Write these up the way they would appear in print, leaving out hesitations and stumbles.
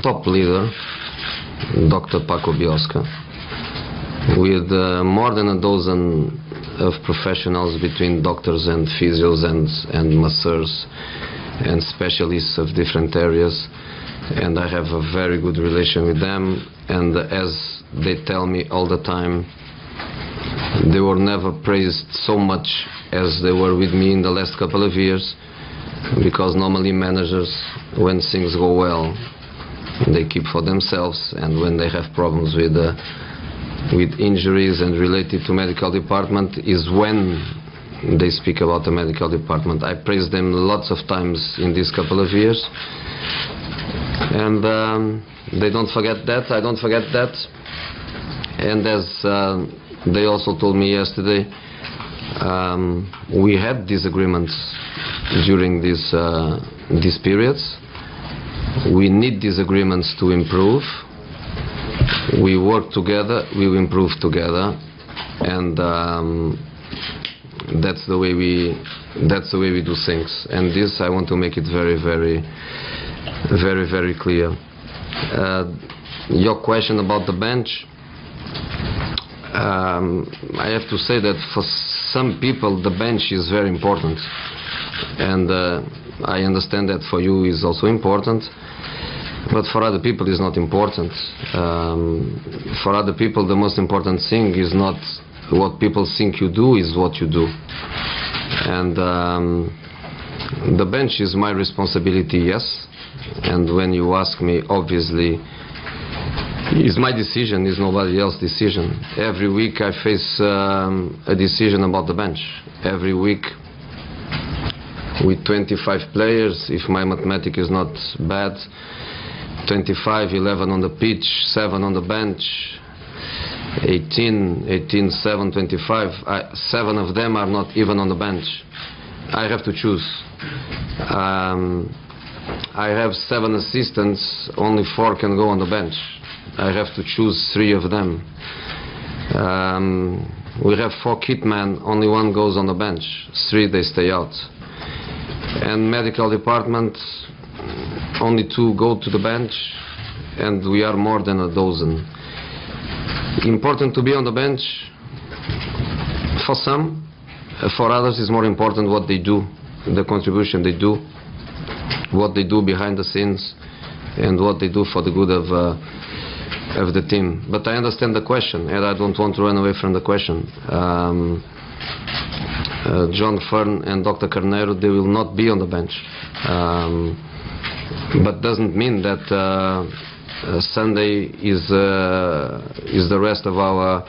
top leader, Dr. Paco Biosca, with more than a dozen of professionals between doctors and physios and masseurs and specialists of different areas, and I have a very good relation with them. And as they tell me all the time, they were never praised so much as they were with me in the last couple of years, because normally managers, when things go well, they keep for themselves, and when they have problems with injuries and related to medical department is when they speak about the medical department. I praised them lots of times in these couple of years, and they don't forget that, I don't forget that. And as they also told me yesterday, we had disagreements during these periods. We need disagreements to improve. We work together, we will improve together, and that's the way we do things. And this, I want to make it very, very, very, very clear. Your question about the bench, I have to say that for some people the bench is very important, and I understand that for you is also important, but for other people it's not important. For other people the most important thing is not what people think you do, is what you do. And the bench is my responsibility, yes, and when you ask me, obviously it's my decision, it's nobody else's decision. Every week I face a decision about the bench. Every week with 25 players, if my mathematics is not bad, 25, 11 on the pitch, 7 on the bench, 18, 7, 25. 7 of them are not even on the bench. I have to choose. I have 7 assistants, only 4 can go on the bench. I have to choose 3 of them. We have 4 kit men, only 1 goes on the bench, 3 they stay out. And medical department, only 2 go to the bench, and we are more than a dozen. Important to be on the bench for some, for others it's more important what they do, the contribution they do, what they do behind the scenes, and what they do for the good of the team. But I understand the question, and I don't want to run away from the question. John Fern and Dr. Carneiro, they will not be on the bench, but doesn't mean that Sunday is the rest of our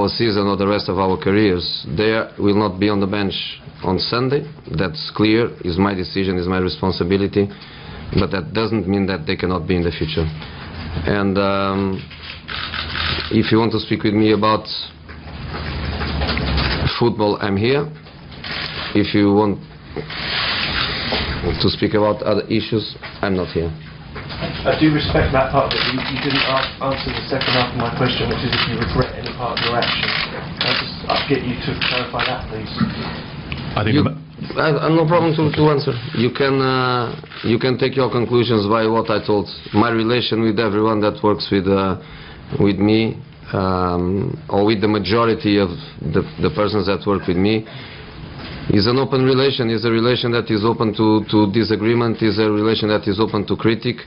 season or the rest of our careers. They will not be on the bench on Sunday. That's clear. It's my decision, it's my responsibility, but that doesn't mean that they cannot be in the future. And if you want to speak with me about football, I'm here. If you want to speak about other issues, I'm not here. I do respect that part, but you didn't answer the second half of my question, which is if you regret any part of your action. I'll get you to clarify that, please. I have no problem to answer. You can take your conclusions by what I told. My relation with everyone that works with me, or with the majority of the persons that work with me, is an open relation. Is a relation that is open to disagreement. Is a relation that is open to critique.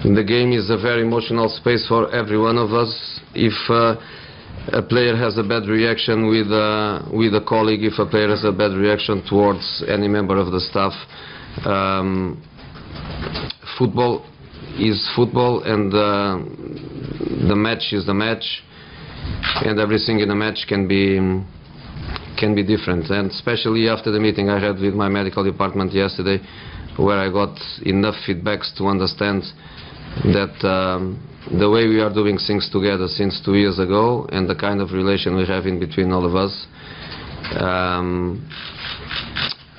The game is a very emotional space for every one of us. If a player has a bad reaction with a colleague, if a player has a bad reaction towards any member of the staff, football is football, and the match is the match, and everything in a match can be different. And especially after the meeting I had with my medical department yesterday, where I got enough feedbacks to understand that the way we are doing things together since 2 years ago, and the kind of relation we have in between all of us,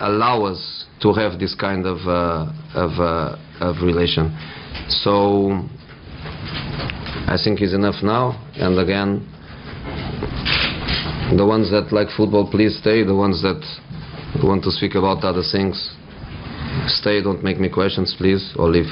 allow us to have this kind of relation. So I think it's enough now. And again, the ones that like football, please stay. The ones that want to speak about other things, stay. Don't make me questions, please, or leave.